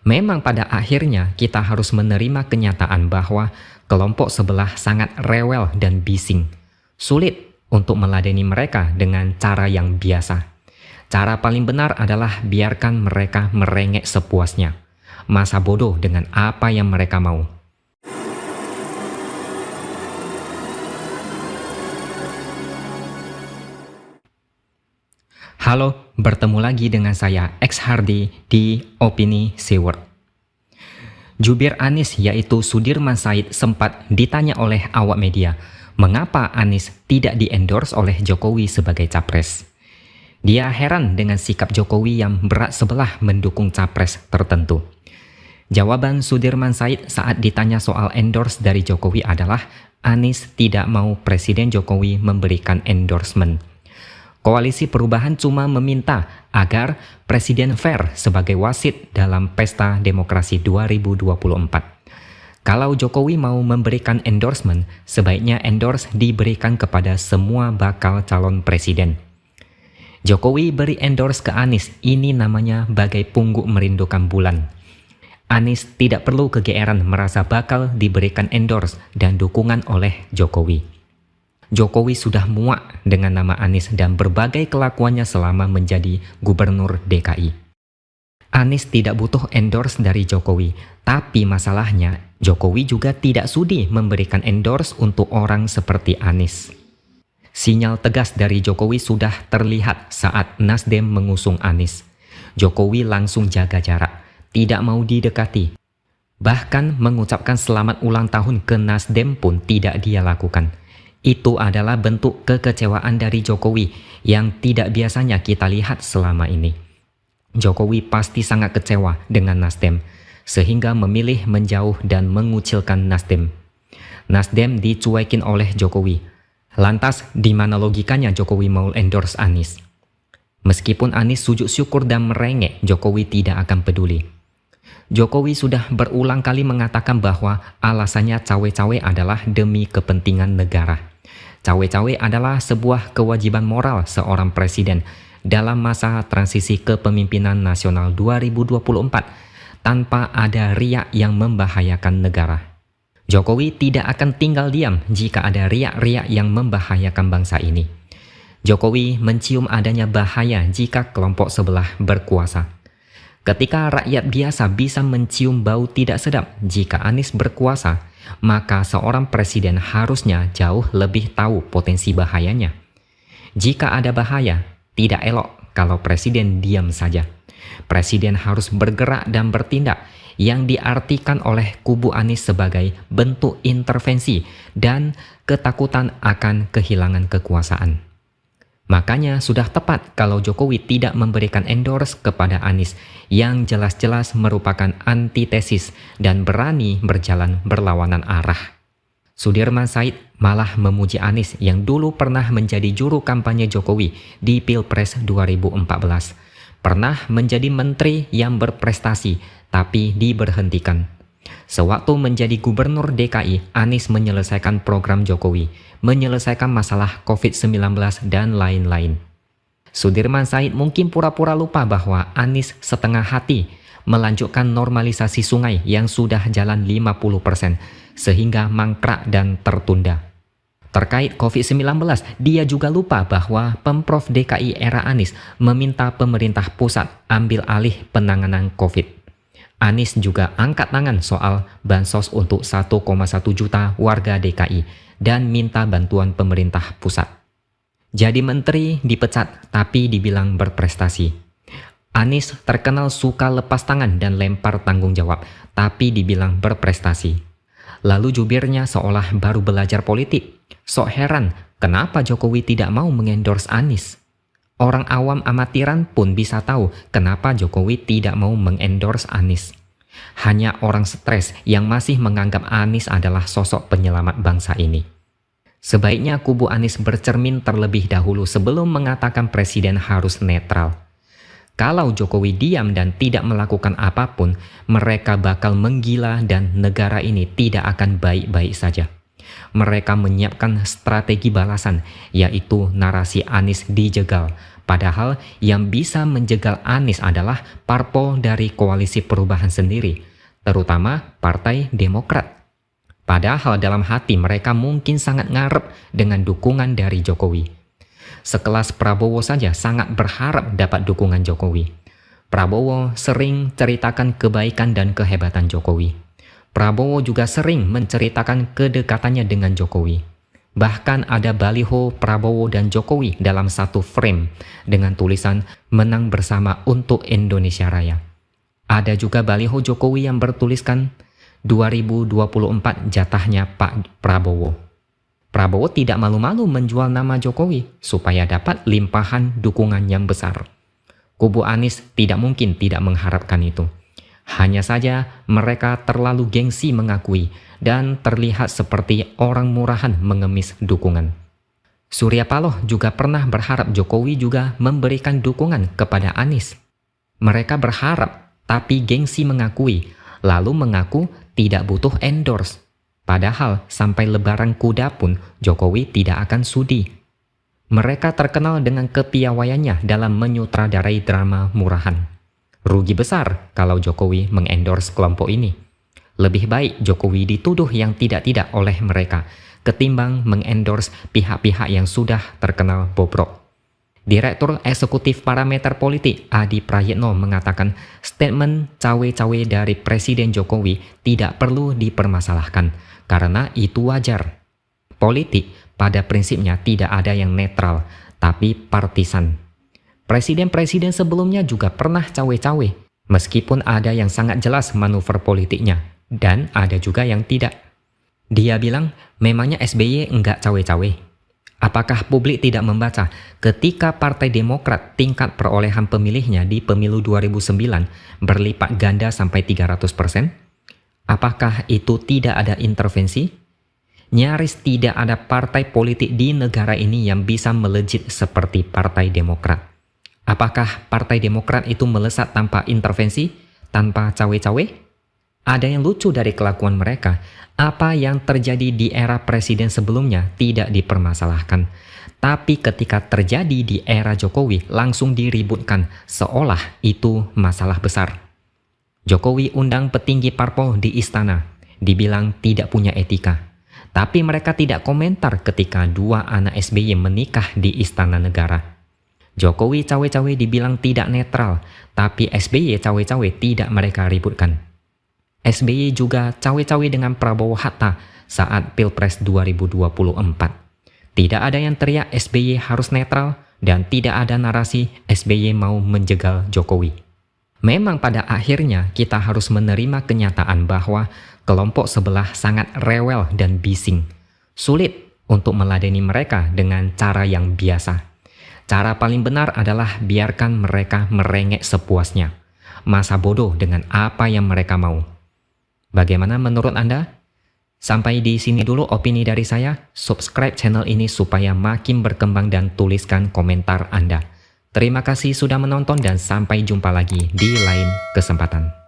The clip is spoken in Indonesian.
Memang pada akhirnya kita harus menerima kenyataan bahwa kelompok sebelah sangat rewel dan bising. Sulit untuk meladeni mereka dengan cara yang biasa. Cara paling benar adalah biarkan mereka merengek sepuasnya. Masa bodoh dengan apa yang mereka mau. Halo, bertemu lagi dengan saya X Hardy di Opini Seward. Jubir Anies yaitu Sudirman Said sempat ditanya oleh awak media, mengapa Anies tidak di-endorse oleh Jokowi sebagai capres. Dia heran dengan sikap Jokowi yang berat sebelah mendukung capres tertentu. Jawaban Sudirman Said saat ditanya soal endorse dari Jokowi adalah Anies tidak mau Presiden Jokowi memberikan endorsement. Koalisi Perubahan cuma meminta agar Presiden fair sebagai wasit dalam pesta demokrasi 2024. Kalau Jokowi mau memberikan endorsement, sebaiknya endorse diberikan kepada semua bakal calon presiden. Jokowi beri endorse ke Anies, ini namanya bagai pungguk merindukan bulan. Anies tidak perlu kegeeran merasa bakal diberikan endorse dan dukungan oleh Jokowi. Jokowi sudah muak dengan nama Anies dan berbagai kelakuannya selama menjadi gubernur DKI. Anies tidak butuh endorse dari Jokowi, tapi masalahnya Jokowi juga tidak sudi memberikan endorse untuk orang seperti Anies. Sinyal tegas dari Jokowi sudah terlihat saat Nasdem mengusung Anies. Jokowi langsung jaga jarak, tidak mau didekati. Bahkan mengucapkan selamat ulang tahun ke Nasdem pun tidak dia lakukan. Itu adalah bentuk kekecewaan dari Jokowi yang tidak biasanya kita lihat selama ini. Jokowi pasti sangat kecewa dengan Nasdem, sehingga memilih menjauh dan mengucilkan Nasdem. Nasdem dicuekin oleh Jokowi. Lantas, di mana logikanya Jokowi mau endorse Anies? Meskipun Anies sujud syukur dan merengek, Jokowi tidak akan peduli. Jokowi sudah berulang kali mengatakan bahwa alasannya cawe-cawe adalah demi kepentingan negara. Cawe-cawe adalah sebuah kewajiban moral seorang presiden dalam masa transisi kepemimpinan nasional 2024 tanpa ada riak yang membahayakan negara. Jokowi tidak akan tinggal diam jika ada riak-riak yang membahayakan bangsa ini. Jokowi mencium adanya bahaya jika kelompok sebelah berkuasa. Ketika rakyat biasa bisa mencium bau tidak sedap jika Anies berkuasa, maka seorang presiden harusnya jauh lebih tahu potensi bahayanya. Jika ada bahaya, tidak elok kalau presiden diam saja. Presiden harus bergerak dan bertindak, yang diartikan oleh kubu Anies sebagai bentuk intervensi dan ketakutan akan kehilangan kekuasaan. Makanya sudah tepat kalau Jokowi tidak memberikan endorse kepada Anies yang jelas-jelas merupakan antitesis dan berani berjalan berlawanan arah. Sudirman Said malah memuji Anies yang dulu pernah menjadi juru kampanye Jokowi di Pilpres 2014. Pernah menjadi menteri yang berprestasi tapi diberhentikan. Sewaktu menjadi gubernur DKI, Anies menyelesaikan program Jokowi, menyelesaikan masalah COVID-19 dan lain-lain. Sudirman Said mungkin pura-pura lupa bahwa Anies setengah hati melanjutkan normalisasi sungai yang sudah jalan 50% sehingga mangkrak dan tertunda. Terkait COVID-19, dia juga lupa bahwa Pemprov DKI era Anies meminta pemerintah pusat ambil alih penanganan COVID. Anies juga angkat tangan soal bansos untuk 1,1 juta warga DKI dan minta bantuan pemerintah pusat. Jadi menteri dipecat tapi dibilang berprestasi. Anies terkenal suka lepas tangan dan lempar tanggung jawab tapi dibilang berprestasi. Lalu jubirnya seolah baru belajar politik. Sok heran kenapa Jokowi tidak mau mengendorse Anies. Orang awam amatiran pun bisa tahu kenapa Jokowi tidak mau mengendorse Anies. Hanya orang stres yang masih menganggap Anies adalah sosok penyelamat bangsa ini. Sebaiknya kubu Anies bercermin terlebih dahulu sebelum mengatakan presiden harus netral. Kalau Jokowi diam dan tidak melakukan apapun, mereka bakal menggila dan negara ini tidak akan baik-baik saja. Mereka menyiapkan strategi balasan, yaitu narasi Anies dijegal, Padahal yang bisa menjegal Anies adalah parpol dari koalisi perubahan sendiri, terutama Partai Demokrat. Padahal dalam hati mereka mungkin sangat ngarep dengan dukungan dari Jokowi. Sekelas Prabowo saja sangat berharap dapat dukungan Jokowi. Prabowo sering ceritakan kebaikan dan kehebatan Jokowi. Prabowo juga sering menceritakan kedekatannya dengan Jokowi. Bahkan ada baliho Prabowo dan Jokowi dalam satu frame dengan tulisan "Menang bersama untuk Indonesia Raya". Ada juga baliho Jokowi yang bertuliskan 2024 jatahnya Pak Prabowo. Prabowo tidak malu-malu menjual nama Jokowi supaya dapat limpahan dukungan yang besar. Kubu Anies tidak mungkin tidak mengharapkan itu. Hanya saja mereka terlalu gengsi mengakui dan terlihat seperti orang murahan mengemis dukungan. Surya Paloh juga pernah berharap Jokowi juga memberikan dukungan kepada Anies. Mereka berharap tapi gengsi mengakui, lalu mengaku tidak butuh endorse. Padahal sampai lebaran kuda pun Jokowi tidak akan sudi. Mereka terkenal dengan kepiawaiannya dalam menyutradarai drama murahan. Rugi besar kalau Jokowi mengendorse kelompok ini. Lebih baik Jokowi dituduh yang tidak-tidak oleh mereka ketimbang mengendorse pihak-pihak yang sudah terkenal bobrok. Direktur Eksekutif Parameter Politik Adi Prayitno mengatakan statement cawe-cawe dari Presiden Jokowi tidak perlu dipermasalahkan karena itu wajar. Politik pada prinsipnya tidak ada yang netral, tapi partisan. Presiden-presiden sebelumnya juga pernah cawe-cawe, meskipun ada yang sangat jelas manuver politiknya, dan ada juga yang tidak. Dia bilang, memangnya SBY enggak cawe-cawe? Apakah publik tidak membaca ketika Partai Demokrat tingkat perolehan pemilihnya di pemilu 2009 berlipat ganda sampai 300%? Apakah itu tidak ada intervensi? Nyaris tidak ada partai politik di negara ini yang bisa melejit seperti Partai Demokrat. Apakah Partai Demokrat itu melesat tanpa intervensi, tanpa cawe-cawe? Ada yang lucu dari kelakuan mereka. Apa yang terjadi di era presiden sebelumnya tidak dipermasalahkan. Tapi ketika terjadi di era Jokowi langsung diributkan seolah itu masalah besar. Jokowi undang petinggi parpol di istana, dibilang tidak punya etika. Tapi mereka tidak komentar ketika dua anak SBY menikah di istana negara. Jokowi cawe-cawe dibilang tidak netral, tapi SBY cawe-cawe tidak mereka ributkan. SBY juga cawe-cawe dengan Prabowo Hatta saat Pilpres 2024. Tidak ada yang teriak SBY harus netral dan tidak ada narasi SBY mau menjegal Jokowi. Memang pada akhirnya kita harus menerima kenyataan bahwa kelompok sebelah sangat rewel dan bising. Sulit untuk meladeni mereka dengan cara yang biasa. Cara paling benar adalah biarkan mereka merengek sepuasnya. Masa bodoh dengan apa yang mereka mau. Bagaimana menurut Anda? Sampai di sini dulu opini dari saya. Subscribe channel ini supaya makin berkembang dan tuliskan komentar Anda. Terima kasih sudah menonton dan sampai jumpa lagi di lain kesempatan.